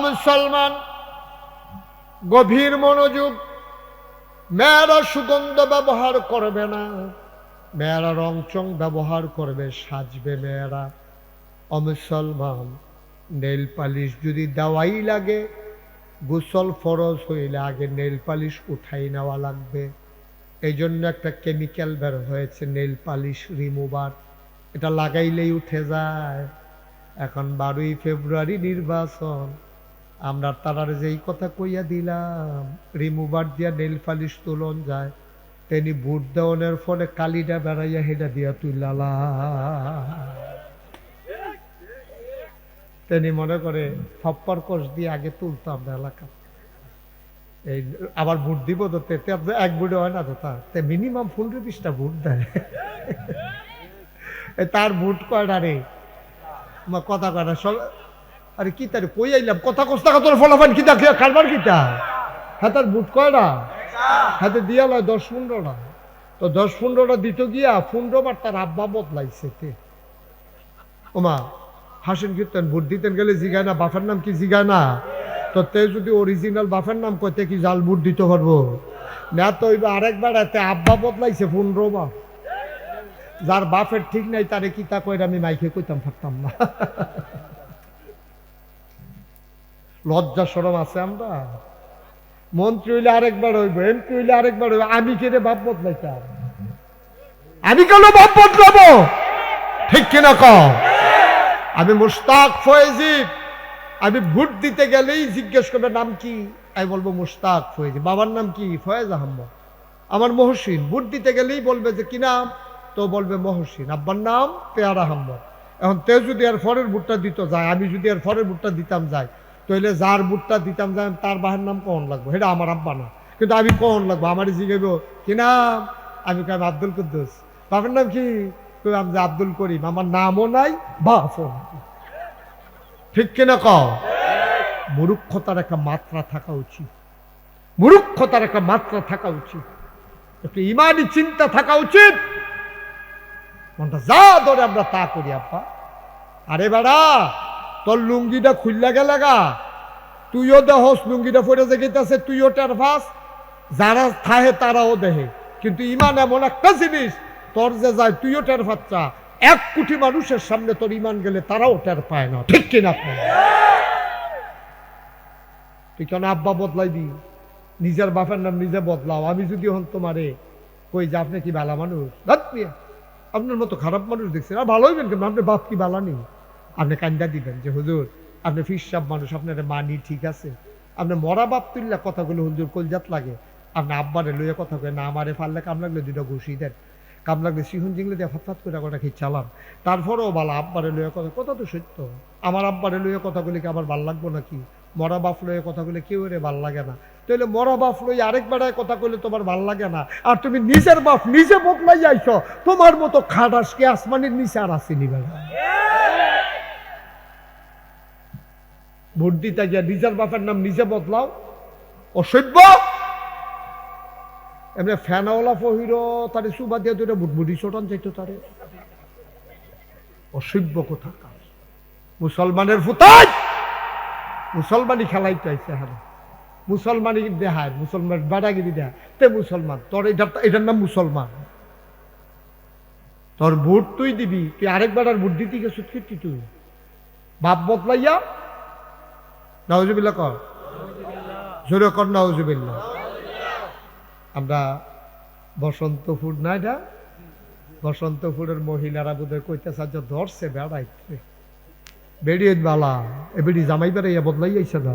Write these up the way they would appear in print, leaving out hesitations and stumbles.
মুসলমান, গভীর মনোযোগ। মেয়েরা সুগন্ধ ব্যবহার করবে না, মেয়েরা রংচং ব্যবহার করবে, সাজবে মেয়েরা। মুসলমান, নেল পালিশ যদি দেওয়াই লাগে, গোসল ফরজ হইলে আগে নেল পালিশ উঠাই নেওয়া লাগবে। এই জন্য একটা কেমিক্যাল বের হয়েছে নেল পালিশ রিমুভার, এটা লাগাইলেই উঠে যায়। এখন 12ই ফেব্রুয়ারি নির্বাচন, আমরা তারার যেই কথা কইয়া দিলাম রিমুভার দিয়া নেল পালিশ তুলন যায়, তেনি ভোট দেওয়ানোর ফলে কালিটা বেড়াইয়া হেডা দিয়া তুইলালা। তেনি মনে করে ফপ্পর কোষ দিয়ে আগে তুলতাম এলাকা, এই আবার ভোট দিব তো এক ভোটে হয় না তো, তা মিনিমাম 15-20টা ভোট দেয়। তার ভোট কয়টা রে, কথা কয়টা সব। আরে কি তার কই আইলাম, কথা কস্তা তোর ফলাফল কিতা কারবার কিতা। হ্যাঁ, তার ভোট কয়টা হাতে দিয়া লয় 10-15টা। তো 10-15টা দিত গিয়া 15 বার তার আব্বা বদলাইছে। ওমা হাসেন কীর্তন, ভোট দিতেন গেলে জিগায় না বাপের নাম কি, জিগায় না তো। তে যদি অরিজিনাল বাপের নাম কইতে কি জাল ভোট দিতে পারবো না? তো আরেকবার এতে আব্বা বদলাইছে 15 বার। যার বাপের ঠিক নাই তারে কি তা কইরা আমি মাইকে কইতাম পারতাম না। লজ্জা শরম আছে আমরা? মন্ত্রী হইলে আরেকবার হইব, এমপি হইলে আরেকবার হইব, আমি কেটে বাপ বদলাইতাম? আমি কেন বাপ বদলাবো? ঠিক কিনা কও? আমি মুশতাক ফয়েজি, আমি ভোট দিতে গেলেই জিজ্ঞেস করবে নাম কি, আমি বলবো মুশতাক ফয়েজি। বাবার নাম কি? ফয়েজ আহমদ। আমার মহসিন। ভোট দিতে গেলেই বলবে যে কি নাম, তো বলবে মহসিন। আব্বার নাম পেয়ার আহমদ। এখন তে যদি আর ফরের ভোটটা দিতে যায়, আমি যদি আর ফরের ভোটটা দিতাম যাই, তাহলে যার ভোটটা দিতাম যাই তার বাহের নাম কখন লাগবো, সেটা আমার আব্বা না, কিন্তু আমি কখন লাগবো, আমার জিজ্ঞেব কি নাম, আমি কই আব্দুল কুদ্দুস। বাবার নাম কি? আমি যে আব্দুল করিম। আমার নামও নাই, বাপও নাই। ঠিক কিনা কও? মূর্খতার একটা মাত্রা থাকা উচিত, মূর্খতার একটা মাত্রা থাকা উচিত, একটু ইমানি চিন্তা থাকা উচিত। মনটা যা ধরে আমরা তা করি আব্বা। আরে বাড়া, তোর লুঙ্গিটা খুললা গেলাগা, তুইও দেহস লুঙ্গিটা পরে যেতেছে, তুইও টের পাস, যারা থাহে তারাও দেহে। কিন্তু ইমান এমন একটা জিনিস, তোর যে যায় তুইও টের পাচ্ছা, 1 কোটি মানুষের সামনে তোর ইমান গেলে তারাও টের পায় না। ঠিক কিনা? তুই কেন আব্বা বদলাইবি? নিজের বাপের নাম নিজে বদলাও। আমি যদি হন তোমারে কই যে আপনি কি বালা মানুষ, আপনার মতো খারাপ মানুষ দেখছেন, আর ভালো হইবেন কেন, আপনার বাপ কি বালা নেই? আপনি কান্দা দিবেন যে হুজুর আপনি ফিরসাব মানুষ, আপনার মানি ঠিক আছে। আপনি মরা বাপ তুললে কথাগুলো হুজুর কলজাত লাগে। আপনি আব্বারে লইয়া কথা কয় না, আমারে ফাললে কাম লাগলে 2টা ঘুষি দেন, কাম লাগলে সিহুন জিংলে দিয়ে ফাত করে কটা খেয়ে চালান। তারপরেও বালা আব্বারে লইয়া কথা তো সত্য। আমার আব্বারে লইয়া কথাগুলি কি আমার ভাল লাগবো নাকি? মরা বাপ লইয়া কথাগুলো কেউ রে ভাল লাগে না। তাহলে মরা বাপ লই আরেকবারে কথা কইলে তোমার ভাল লাগে না, আর তুমি নিজের বাপ নিজে বদলাই যাইছ। তোমার মতো খাটাস কি আসমানের নিচে আর আসেনি বেলা? ভোট দিতে গিয়া নিজের বাপের নাম নিজে বদলাও, অসভ্য। এমনি ফ্যানাওয়ালা ফহির তারে সুবা দিয়ে 2টা বুটবুটি চটান চাইতো তারে, অসভ্য কোথাকার। মুসলমানের ফুতাই মুসলমানি খেলাই চাইছে, হ্যাঁ মুসলমানি দেহায়, মুসলমান বাড়াগিরি দেয় তে মুসলমান। তোর এটার নাম মুসলমান। তোর ভোট তুই দিবি, তুই আরেকবার আর ভোট দিতে গেছিস কি তুই? বাপ বদলাইয়া নাউজুবিল্লাহ কর, জোরে কর নাউজুবিল্লাহ। আমরা বসন্তপুর না, এটা বসন্তপুরের মহিলারা বোধহয় কইতেছে যে ধরছে বেড়াইতে, বেড়িয়ে বালা এ বেড়ি জামাই বেড়াইয়া বদলাই আইছে না।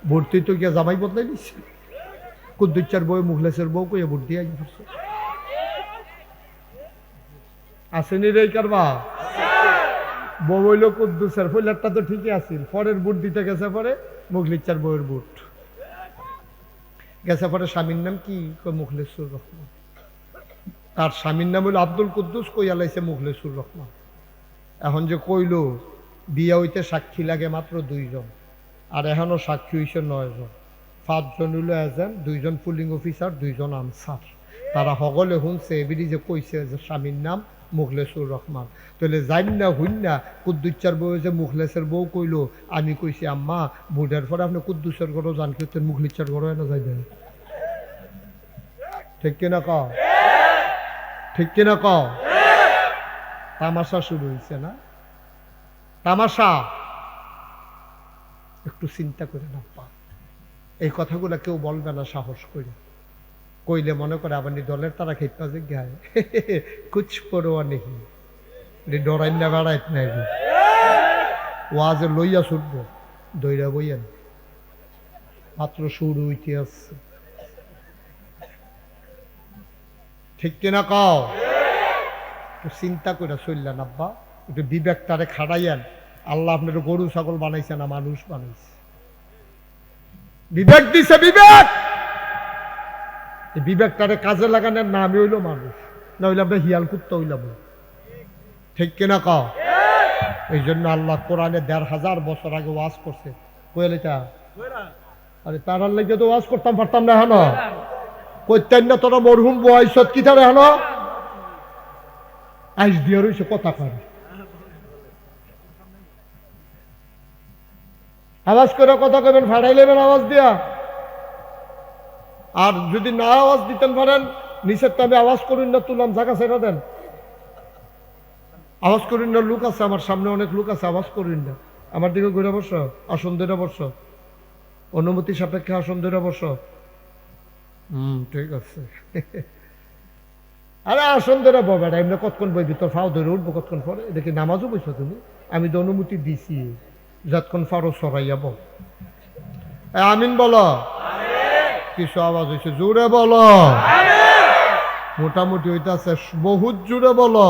ভর্তি তো গিয়া জামাই বদলাই দিচ্ছে, কুদ্দুচ্চার বউ মুখলেসের বউ কইয়া ভর্তি আই পড়ছে। আসেনি রে কারবা বউ হইল কুদ্দুসের, ফইলারটা তো ঠিকই আছিল, পরের বুট দিতে গেছে, পরে মুখলিচ্চার বউয়ের বুট গেছে। পরে স্বামীর নাম কি? মুখলেসুর রহমান। তার স্বামীর নাম হইল আব্দুল কুদ্দুস, কইয়া লাইছে মুখলেসুর রহমান। এখন যে কইল বিয়া হইতে সাক্ষী লাগে মাত্র 2 জন, আর এখনো সাক্ষী হইছে 9 জন। 5 জন হইল এজেন্ট, 2 জন পুলিং অফিসার, 2 জন আনসার। তারা সকলে শুনছে এবিডি যে কইছে যে স্বামীর নাম মুখলেসুর রহমান। তাহলে জান না হইন না কুদ্দুচ্চার বউ যে মুখলেসের বউ কইলো, আমি কইছি আম্মা বুড়ার পরে আপনি কুদ্দুসের ঘরও জান করতেন, মুখলিচ্চার ঘরও এনে যাইবেন। ঠিক কিনা ক? ঠিক কিনা ক? তামাশা শুরু হয়েছে না? তামাশা। একটু চিন্তা করে না পা, এই কথাগুলো কেউ বলবে না সাহস করে। কইলে মনে করে আবার দলের তারা খেতে যে গায়ে কুছ পরোয়া নেই, ডরাই না বেড়াইত নাই ওয়াজে লইয়া ছুটব, দইরা বইয়েন মাত্র শুরু হইতে আসছে। ঠিক কিনা কও? একটু চিন্তা করে চললেন আব্বা, একটু বিবেকটারে খাড়াইয়েন। আল্লাহ আপনার গরু ছাগল বানাইছে না মানুষ বানাইছে, বিবেক দিছে বিবেক। বিবেকটারে কাজে লাগানোর নামই হইল মানুষ, না হইলে আমরা হিয়াল কুত্তা হইলাম। ঠিক কিনা কও? এই জন্য আল্লাহ কোরআনে ১৫০০ বছর আগে ওয়াজ করছে। কইলেটা আরে তার লাগে তো ওয়াজ করতাম পারতাম না, হেন কইতেন না তোরা মরহুম বয়স কি তার হেন আইস দিয়ে রয়েছে কথা কর। আওয়াজ করে কথা কবেন, ফাড়াই লেবেন আওয়াজ দিয়া। আর যদি না আওয়াজ দিতেন পারেন নিচের তবে আওয়াজ করুন না, তুলাম জায়গা ছেড়ে দেন। আওয়াজ করুন না, লোক আছে আমার সামনে, অনেক লোক আছে, আওয়াজ করুন না। আমার দিকে ঘুরে বসো, আসন ধরে বসো, অনুমতি সাপেক্ষে আসন ধরে বসো। ঠিক আছে। আরে আসন ধরে ববেটা, এমনি কতক্ষণ বইবি, তোর ফাও ধরে উঠবো কতক্ষণ পরে। দেখি নামাজও বইছো তুমি, আমি তো অনুমতি দিছি, যতক্ষণ ফারো সরাইয়া বল। আমিন বলো। কিছু আওয়াজ হয়েছে, জোরে বলো। মোটামুটি হইতাছে, বহুত জোরে বলো।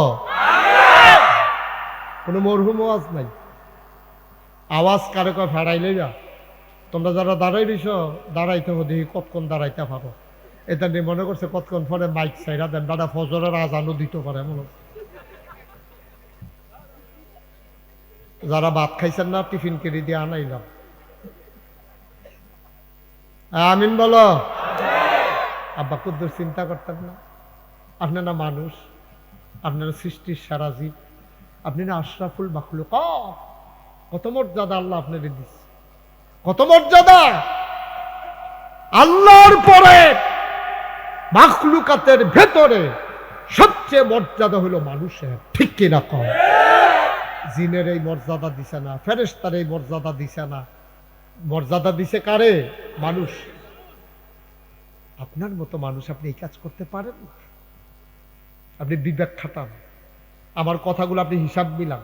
কোনো মরহুম আওয়াজ নাই। আওয়াজ কারে কয় ফাড়াইলে যা। তোমরা যারা দাঁড়াই দিছ দাঁড়াইতে হবে, দেখি কতক্ষণ দাঁড়াইতে পারো। এটা নিয়ে মনে করছে কতক্ষণ পরে মাইক সাইরা দেন, দাদা ফজরের আজানও দিতে পারে মনে। যারা ভাত খাইছেন না টিফিন কেড়ে দিয়ে আনাইলাম। আমিন বলো। আব্বা কুদ্দুর চিন্তা করতেন না? আপনি না মানুষ, আপনারা সৃষ্টির সারা জীব, আপনি না আশরাফুল মাখলুক। কত মর্যাদা আল্লাহ আপনাদের দিচ্ছে, কত মর্যাদা। আল্লাহর পরে মাখলুকাতের ভেতরে সবচেয়ে মর্যাদা হলো মানুষের। ঠিক কিনা কম? জিনের এই মর্যাদা দিছে না, ফেরেশতার এই মর্যাদা দিছে না, মর্যাদা দিছে কারে? মানুষ। আপনার মতো মানুষ আপনি এই কাজ করতে পারেন না। আপনি বিবেক খাটান, আমার কথাগুলো আপনি হিসাব মিলান।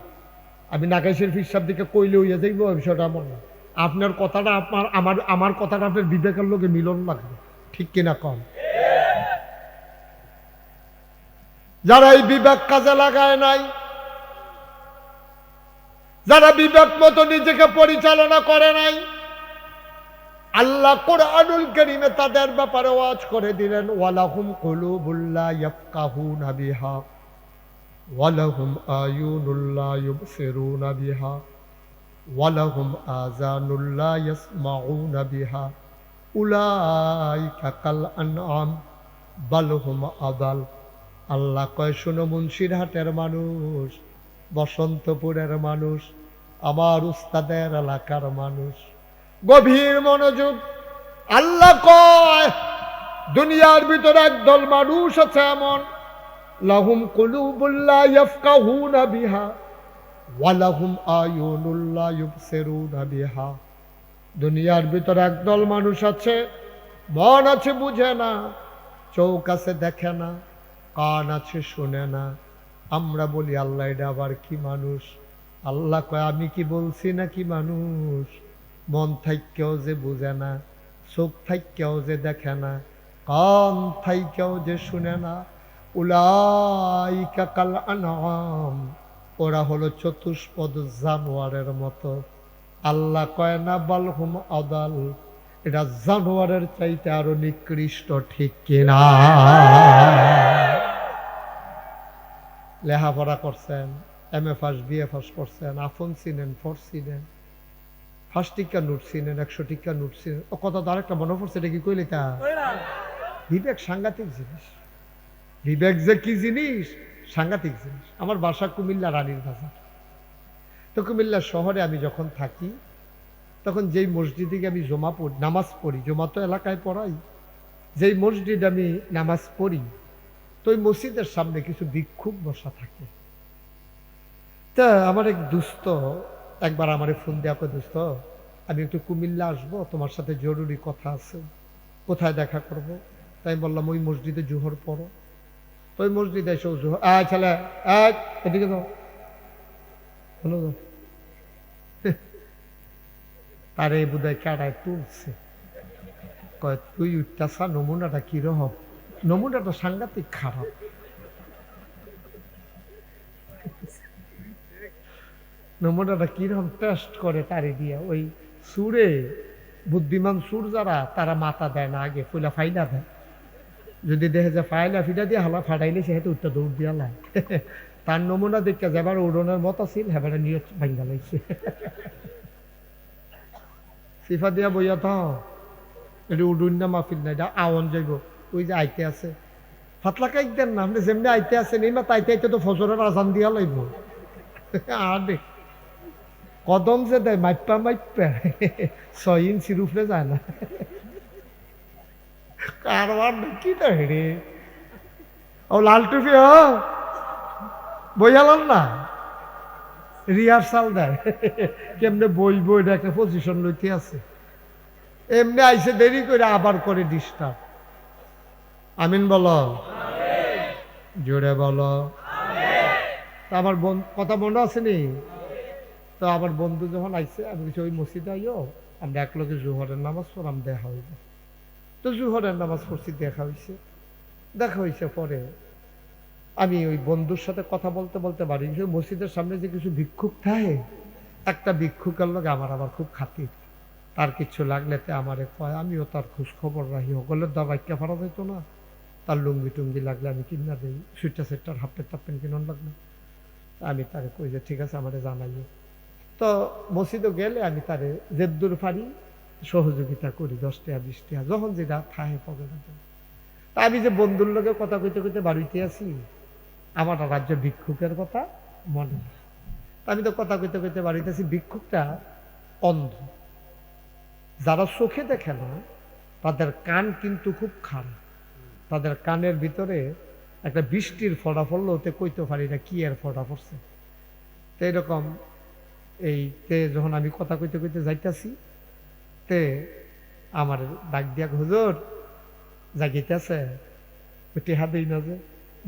আমি নাগাইশের হিসাব দিকে কইলে হইয়া যাইব, বিষয়টা এমন না। আপনার কথাটা আমার কথাটা আপনার বিবেকের লোকে মিলন লাগবে। ঠিক কিনা কম? যারা এই বিবেক কাজে লাগায় নাই, যারা বিবেক মতো নিজেকে পরিচালনা করে নাই, আল্লাহ কুরআনুল কারীমে তাদের ব্যাপারে ওয়াজ করে দিলেন, ওয়ালাহুম কুলুবুল লা ইয়াফকাহুনা বিহা ওয়ালাহুম আয়ুনুল লা ইউবসিরুনা বিহা ওয়ালাহুম আযানুল লা ইয়াসমাউনা বিহা উলাইকা কাল আনআম বাল হুম আদাল। আল্লাহ কয়, শোনো মুন্সিরহাটের মানুষ, বসন্তপুরের মানুষ, আমার উস্তাদের এলাকার মানুষ, গভীর মনোযোগ। আল্লাহ কয়, দুনিয়ার ভিতরে একদল মানুষ আছে এমন, লাহুম কুলুবুল লা ইয়াফকাহুনা বিহা ওয়া লাহুম আয়ুনুল লা ইউবসিরুনা বিহা। দুনিয়ার ভিতরে একদল মানুষ আছে, মন আছে বুঝে না, চোখ আছে দেখে না, কান আছে শুনে না। আমরা বলি আল্লাহ এটা আবার কি মানুষ? আল্লাহ কয়, আমি কি বলছি নাকি মানুষ? মন থাইকেও যে বুঝে না, চোখ থাইকেও যে দেখে না, কান থাইকেও যে শুনে না, উলাইকা কাল আনআম, ওরা হলো চতুষ্পদ জানোয়ারের মতো। আল্লাহ কয় না বাল হুম আদাল, এটা জানোয়ারের চাইতে আরো নিকৃষ্ট। ঠিক কিনা? লেখাপড়া করছেন, MA পাস BA পাস করছেন, আফন চিনেন, ফর চিনেন, 5 টিকা নোট চিনেন, 100 টিকা নোট চিনেন। ও কথা তো আরেকটা মনে পড়ছে, এটা কি কইলে তা? বিবেক সাংঘাতিক জিনিস। বিবেক যে কি জিনিস সাংঘাতিক জিনিস। আমার বাসা কুমিল্লা রানীর বাজার। তো কুমিল্লা শহরে আমি যখন থাকি তখন যেই মসজিদে আমি নামাজ পড়ি, জমা তো এলাকায় পড়াই, যেই মসজিদ আমি নামাজ পড়ি তো ওই মসজিদের সামনে কিছু ভিক্ষুক বসা থাকে। তা আমার এক দুস্থ একবার আমারে ফোন দেওয়া, দোস্ত আমি একটু কুমিল্লা আসবো, তোমার সাথে জরুরি কথা আছে, কোথায় দেখা করব? তাই বললাম ওই মসজিদে জোহর পড়ো। তো ওই মসজিদে এসে জোহর ছেলে এদিকে যাও, হলো তারে বোধহয় কাটায় তুলছে, কয় তুই উঠতেছা, নমুনাটা কিরকম? নমুনাটা সাংঘাতিক খারাপ। নমুনাটা কিরকম টেস্ট করে তারে দিয়া, ওই সুরে বুদ্ধিমান সুর যারা তারা মাথা দেয় না, আগে ফুলা ফাইলা দেয়। যদি দেখে যে ফাইলা ফিটা দিয়ে হালা ফাটাইলে সেহেতু উঠতে দৌড় দিয়া লাই। তার নমুনা দেখে যাবার উড়নের মতো ছিল, হেবারে নিয়ে ভাঙ্গা লাইছে। সিফা দিয়া বইয়া তো এটা উডুন না মাহফিল না, এটা আওয়ান যাইব। ওই যে আইতে আছে ফাতলা কাইক দেন না, আপনি যেমনি আইতে আছেন এই মাত্র আইতে আইতে তো ফজরের আজান দিয়া লাগবো। আর দেখ কদম যে দেয় মাইপা 6 ইঞ্চির উপরে যায় না। কারবার কি তো হেরে ও লাল টুপি বইয়ালাম না, রিহার্সাল দেয় কেমনে বইবো, এটা একটা পজিশন লইতে আছে। এমনি আইসে দেরি করে আবার করে ডিস্টার্ব। আমিন বলো, জোরে বলো। আমার কথা মনে আছে নি? তো আমার বন্ধু যখন আইসে আমি কিছু ওই মসজিদে আইও, আমরা এক লোকে জোহরের নামাজ পড়াম, দেখা হইব। তো জোহরের নামাজ পড়ছি, দেখা হয়েছে পরে আমি ওই বন্ধুর সাথে কথা বলতে বলতে বাড়ি মসজিদের সামনে যে কিছু ভিক্ষুক থাকে, একটা ভিক্ষুকের লোক আমার আবার খুব খাতির, তার কিছু লাগলেতে আমারে কয়, আমিও তার খোঁজ খবর রাখি, সকলের দা বাক্যা ফারা যেত না, তার লুঙ্গি টুঙ্গি লাগলে আমি কিনা দিই, সুইটার সেটার হাফ প্যান্ট কিনুন লাগলো। আমি তারে কই যে ঠিক আছে আমারে জানাইও। তো মসজিদে গেলে আমি তারে যেদূর পারি সহযোগিতা করি, 10 টাকা 20 টাকা যখন যেটা থাহে পকেটে। তা আমি যে বন্ধুর লোকে কথা কইতে কইতে বাড়িতে আছি, আমার রাজ্য ভিক্ষুকের কথা মনে হয়। আমি তো কথা কইতে কইতে বাড়িতে আছি, ভিক্ষুকটা অন্ধ। যারা চোখে দেখে না তাদের কান কিন্তু খুব খারাপ, তাদের কানের ভিতরে একটা বৃষ্টির ফোঁটা পড়লো, ওতে কইতে পারি না কি এর ফোঁটা পড়ছে। তো এরকম তে যখন আমি কথা কইতে কইতে যাইতেছি, তে আমার ডাক দিয়া, হুজুর জাগিতেছে, টেহা দিই না যে,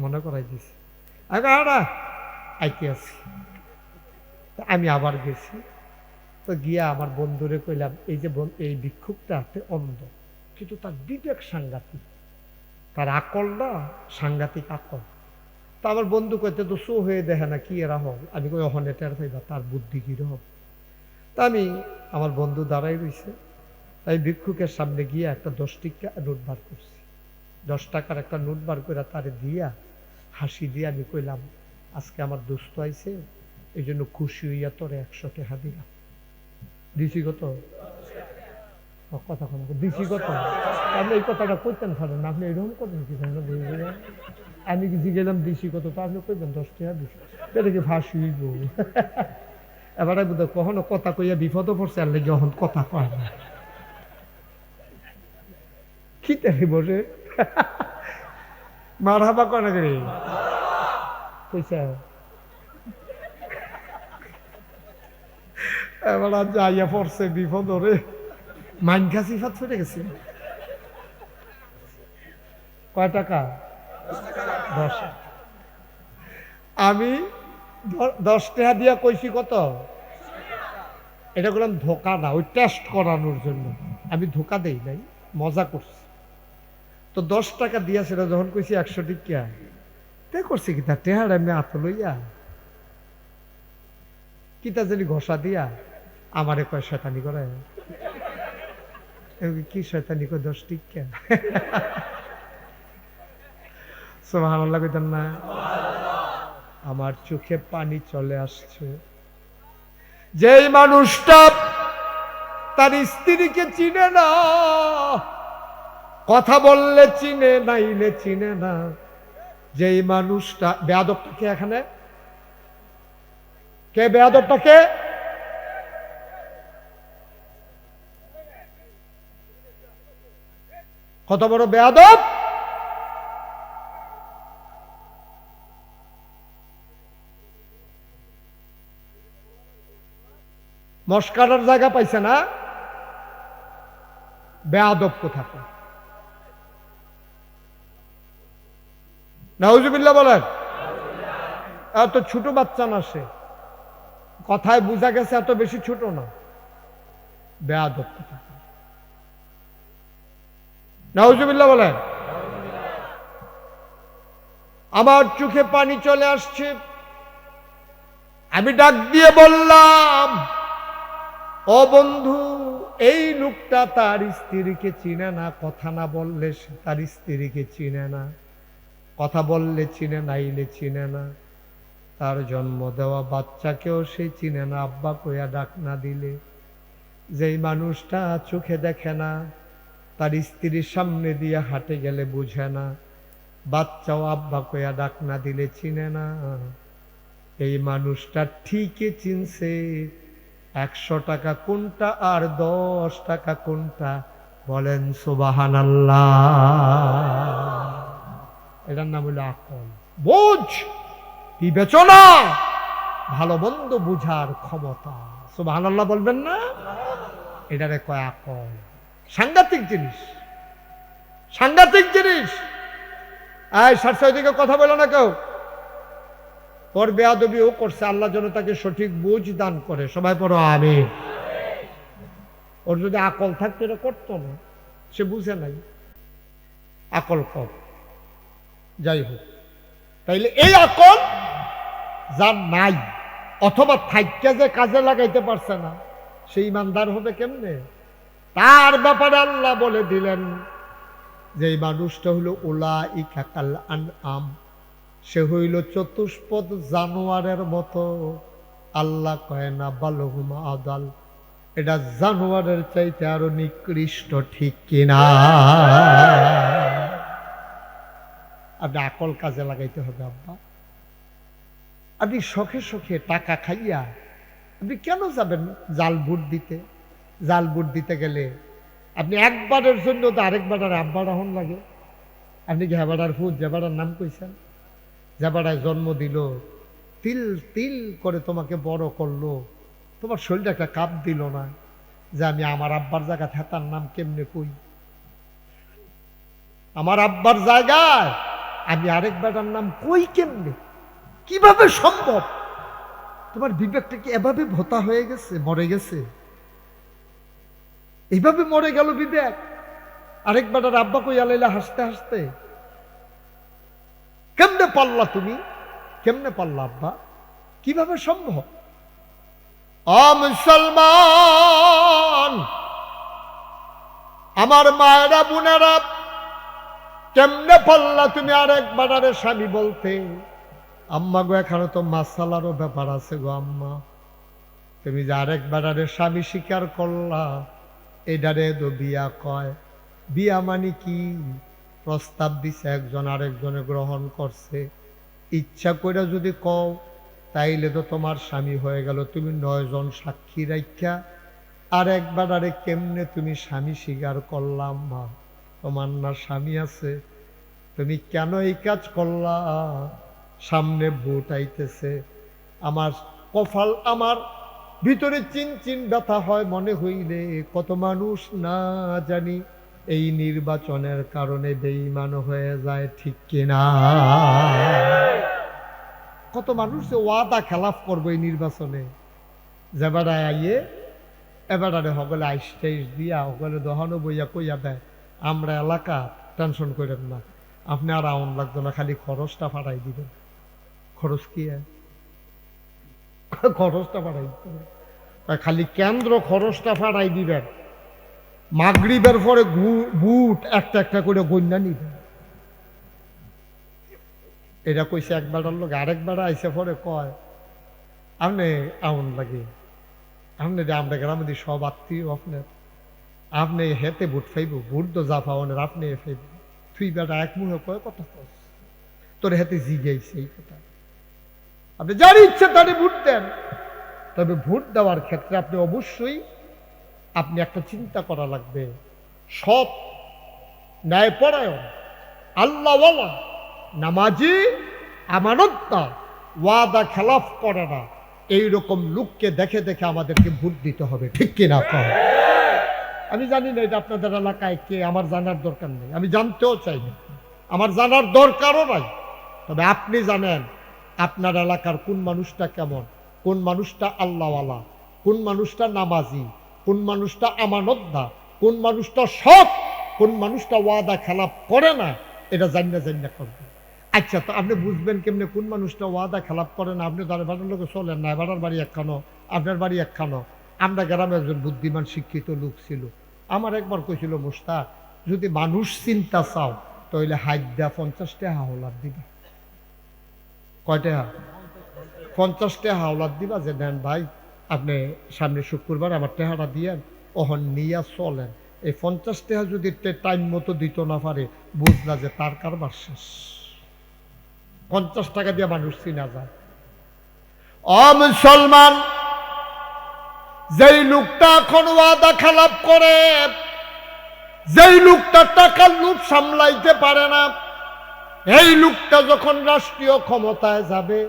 মনে করাই দিছি। আমি আইতে আছি। আমি আবার গেছি, তো গিয়া আমার বন্ধুরে কইলাম, এই যে এই ভিক্ষুকটা অন্ধ, কিন্তু তার বিবেক সাংঘাতিক, তার আকলটা সাংঘাতিক আকল। তা আমার বন্ধু কইতে তো শো হয়ে দেখে না কি এরা হল। আমি কই অহনে টের পাইবা তার বুদ্ধি কিরকম। তা আমি আমার বন্ধু দাঁড়াই রয়েছে, তাই ভিক্ষুকের সামনে গিয়ে একটা 10 টাকা নোট বার করছি। 10 টাকার একটা নোট বার করে তারে দিয়া হাসি দিয়ে আমি কইলাম, আজকে আমার দোস্ত আইছে, এই জন্য খুশি হইয়া তোরে 100 টাকা দিলাম। দিছি কত? কথা দিছি কত? আপনি এই কথাটা কইতেন পারেন না, আপনি এরকম করেন কি? আমি কিছু গেলাম দিছি কত, তো আপনি কইবেন 10 টাকা দিছি, এটা কি ফাঁসি হইব? এবারে বোধ কখনো কথা কইয়া বিপদও পড়ছে, আর লেগে এখন কথা কয় না। কি তাই বসে মার হাবা কনে করে পয়সা এবার যাইয়া পড়ছে বিপদ, রে মাইন খাসি ফাত ফেটে গেছে। কয় টাকা? 10। আমি 10 টাকা দিয়া কইছি কত? এটা করলাম ধোকা না, ওই টেস্ট করানোর জন্য। আমি ধোকা দেই নাই, মজা করছি। তো 10 টাকা দিয়া সেটা যখন কইছি 100 টিকা, তে করছি কি তার টেহার এমনি হাত লইয়া কিতা জানি ঘষা দিয়া আমারে কয় শয়তানি করে। কি শয়তানি কয় 10 টিকা? সুবহানাল্লাহ কইতেন না? আমার চোখে পানি চলে আসছে। যেই মানুষটা তার স্ত্রীকে চিনে না, কথা বললে চিনে, নাইলে চিনে না, যে এই মানুষটা বেয়াদবটাকে, এখানে কে বেয়াদবটাকে? কত বড় বেয়াদব! মস্কারার জায়গা পাইছে না, বেয়াদব কোথাকার। নাউজুবিল্লাহ বলেন। এত ছোট বাচ্চা না, সে কথায় বোঝা গেছে এত বেশি ছোট না, বেয়াদব কোথাকার। নাউজুবিল্লাহ বলেন। আমার চোখে পানি চলে আসছে। আমি ডাক দিয়ে বললাম, ও বন্ধু, এই লোকটা তার স্ত্রীকে চিনে না, কথা না বললে তার স্ত্রীকে চিনে না, কথা বললে চিনে, নাইলে চিনে না, তার জন্ম দেওয়া বাচ্চাকেও সে চিনে না, আব্বা কইয়া ডাক না দিলে। যেই মানুষটা চোখে দেখে না, তার স্ত্রীর সামনে দিয়ে হাঁটে গেলে বুঝে না, বাচ্চাও আব্বা কইয়া ডাক না দিলে চিনে না, এই মানুষটা ঠিকই চিনছে 100 টাকা কোনটা আর 10 টাকা কোনটা। বলেন সুবহানাল্লাহ। এটার নাম হলো আকল, বুঝ, বিবেচনা, ভালো মন্দ বুঝার ক্ষমতা। সুবহানাল্লাহ বলবেন না? এটারে কয় আকল। সাংঘাতিক জিনিস, সাংঘাতিক জিনিস। এই সারসাই দিকে কথা বলো না কেউ। ওর বেয়াদবিও করছে, আল্লাহ যেন তাকে সঠিক বুঝ দান করে। সবাই পড়ো আমিন। ওর যদি আকল থাকতো এটা করতো না, সে বুঝে নাই, আকল কম। যাই হোক, তাইলে এই আকল যার নাই অথবা থাইকা যে কাজে লাগাইতে পারছে না, সেই ইমানদার হবে কেমনে? তার ব্যাপারে আল্লাহ বলে দিলেন যে এই মানুষটা হলো উলাইকা কাল আনআম, সে হইল চতুষ্পদ জানোয়ারের মতো। আল্লাহ কয় না বালহুম আদাল, এটা জানোয়ারের চাইতে আরো নিকৃষ্ট, ঠিক কিনা? আপনি আকল কাজে লাগাইতে হবে আব্বা। আপনি শখে শখে টাকা খাইয়া আপনি কেন যাবেন জাল ভোট দিতে? জাল ভোট দিতে গেলে আপনি একবারের জন্য তো আরেকবার আব্বা রাহন লাগে। আপনি কি হেবাড়ার ফুট যেবাড়ার নাম কইছেন, যেবাড়ায় জন্ম দিল, তিল তিল করে তোমাকে বড় করলো, তোমার শরীরটা একটা কাপ দিল না যে আমি আমার আব্বার জায়গা থেতার নাম কেমনে কই? আমার আব্বার জায়গায় আমি আরেক বেটার নাম কই কেমনে? কিভাবে সম্ভব? তোমার বিবেকটা কি এভাবে ভোতা হয়ে গেছে, মরে গেছে? এইভাবে মরে গেল বিবেক। আরেক বেটার আব্বা কই আলাইলা হাসতে হাসতে। কেমনে পারলা তুমি? কেমনে পারলা আব্বা? কিভাবে সম্ভব? মুসলমান, আমার মায়েরা বোনেরা, কেমনে পারলা তুমি আরেক বেটারে স্বামী বলতে? আম্মা গো, এখানে তো মাসালারও ব্যাপার আছে গো আম্মা। তুমি যে আরেক বেটারে স্বামী স্বীকার করলা, এটারে তো বিয়া কয়। বিয়া মানে কি? প্রস্তাব দিছে, একজন আরেকজনে গ্রহণ করছে। ইচ্ছা করে যদি কও তাইলে তো তোমার স্বামী হয়ে গেল। তুমি 9 জন সাক্ষী রাখা আরেক বেটারে কেমনে তুমি স্বামী স্বীকার করলাম? মা, তোমার না স্বামী আছে, তুমি কেন এই কাজ করলা? সামনে ভোট আইতেছে, আমার কপাল, আমার ভিতরে চিন চিন ব্যথা হয় মনে হইলে। কত মানুষ না জানি এই নির্বাচনের কারণে বেঈমান হয়ে যায়, ঠিক কিনা? কত মানুষ যে ওয়াদা খেলাফ করবো এই নির্বাচনে, যেবারায় আইয়ে এবারে হগলে আইস টাইস দিয়া হগলে দহানো বইয়া কইয়া দেয় আমরা এলাকা, টেনশন করেন না, আপনি আর আউন লাগতো না, খালি খরচটা ফাটাই দিবেন। খরচ কি? খরচটা ফাটাই দিবেন, খালি কেন্দ্র খরচটা ফাটাই দিবেন। মাগরিবের পরে বুট একটা একটা করে গন্যা নিবেন। এটা কইছে এক বেড়ার লোক, আরেক বেড়া আইসে পরে কয় আপনি আউন লাগে, আপনি আমরা গ্রামে দিই সব আত্মীয় আপনার, আপনি হেতে ভোট ফাইব, ভোট তো যা পাওয়ানের আপনি ফাইব। তুই বেটা এক মুখে কয় কথা কস, তোর হাতে জিগাইছে এই কথা। আপনি যার ইচ্ছা তারে ভোট দেন, তবে ভোট দেওয়ার ক্ষেত্রে আপনি অবশ্যই আপনি একটা চিন্তা করা লাগবে, সৎ, ন্যায়পরায়ণ, আল্লাহওয়ালা, নামাজি, আমানতদার, ওয়াদা খেলাফ করে না, এইরকম লোককে দেখে দেখে আমাদেরকে ভোট দিতে হবে। ঠিক কিনা কয়? আমি জানি না এটা আপনাদের এলাকায় কে, আমার জানার দরকার নেই, আমি জানতেও চাই না, আমার জানার দরকারও নাই। তবে আপনি জানেন আপনার এলাকার কোন মানুষটা কেমন, কোন মানুষটা আল্লাহওয়ালা, কোন মানুষটা নামাজি, কোন মানুষটা আমানতদার, কোন মানুষটা সৎ, কোন মানুষটা ওয়াদা খেলাপ করে না, এটা জান্না করবে। আচ্ছা, তো আপনি বুঝবেন কেমনে কোন মানুষটা ওয়াদা খেলাপ করে না? আপনি তার বাড়ির লোকে চলেন না, বাড়ার বাড়ি একখানো, আপনার বাড়ি একখানো। আমরা গ্রামে একজন বুদ্ধিমান শিক্ষিত লোক ছিল, আমার একবার কইছিল, মোস্তাক, যদি মানুষ চিন্তা চাও তাহলে হাত দেয়া 50 টাকা হাওলাত দিবা। কয় টাকা? 50 টাকা হাওলাত দিবা, যে নেন ভাই, আপনি সামনে শুক্রবার আমার টেহারা দিয়েন, ওহন নিয়া চলেন। এই 50 টাকা যদি টাইম মতো দিত না পারে, বুঝলা যে তার কারবার শেষ। 50 টাকা দিয়ে মানুষ চিনা যায়। মুসলমান, যেই লোকটা এখন ওয়াদা খেলাপ করে, যেই লোকটা টাকার লোভ সামলাইতে পারে না, এই লোকটা যখন রাষ্ট্রীয় ক্ষমতায় যাবে,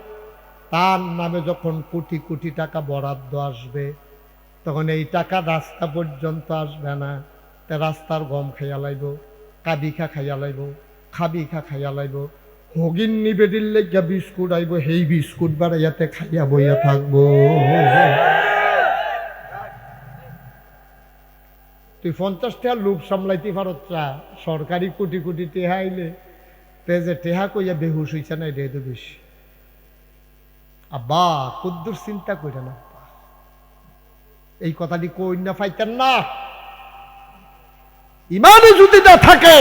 তার নামে যখন কোটি কোটি টাকা বরাদ্দ আসবে, তখন এই টাকা রাস্তা পর্যন্ত আসবে না, তা রাস্তার গম খাইয়া লাইব, কাবিখা খাইয়া লাইব, খাবিখা খাইয়া লাইব, হগিন নিবেদির লেগা বিস্কুট আইব, সেই বিস্কুট বাড়াইয়াতে খাইয়া বইয়া থাকবো। তুই 50 টাকা লোভ সামলাইতে পারত, সরকারি কোটি কোটি টেহা আইলে তে যে টেহা কইয়া বেহুশ হইছে না, এটা তো বেশি। আব্বা কদ্দুর চিন্তা কইরা না, এই কথাটি কই না পাইতেন না। ইমানে যদি না থাকে,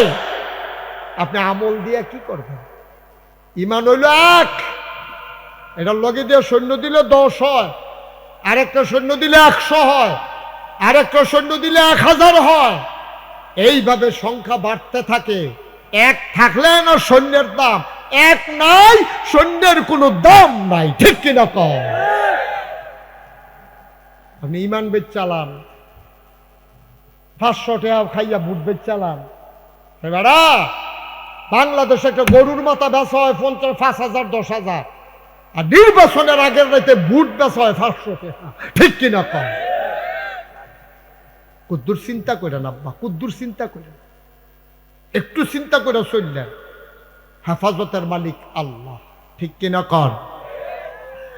আপনি আমল দিয়ে কি করবেন? ইমান হইল এক, এটার লগে দিয়ে সৈন্য দিলে 10 হয়, আরেকটা সৈন্য দিলে 100 হয়, আরেকটা সৈন্য দিলে 1000 হয়, এইভাবে সংখ্যা বাড়তে থাকে। এক থাকলে না সৈন্যের দাম, এক নাই সৈন্যের কোনো দাম নাই। ঠিক কিনা কও? আপনি ইমান বেচ চালান, 500 টাকা খাইয়া বুট বেচ চালান, এবারা বাংলাদেশে একটা গরুর মাথা বেচা হয় 5,000 10,000, আর নির্বাচনের আগের রাতে বুট বেচা হয় 500 টাকা। ঠিক কিনা কও? কুদ্দুর চিন্তা করেন আব্বা, কুদ্দুর চিন্তা করেন, একটু চিন্তা করে চললেন। হেফাজতের মালিক আল্লাহ। ঠিক কিনা কর?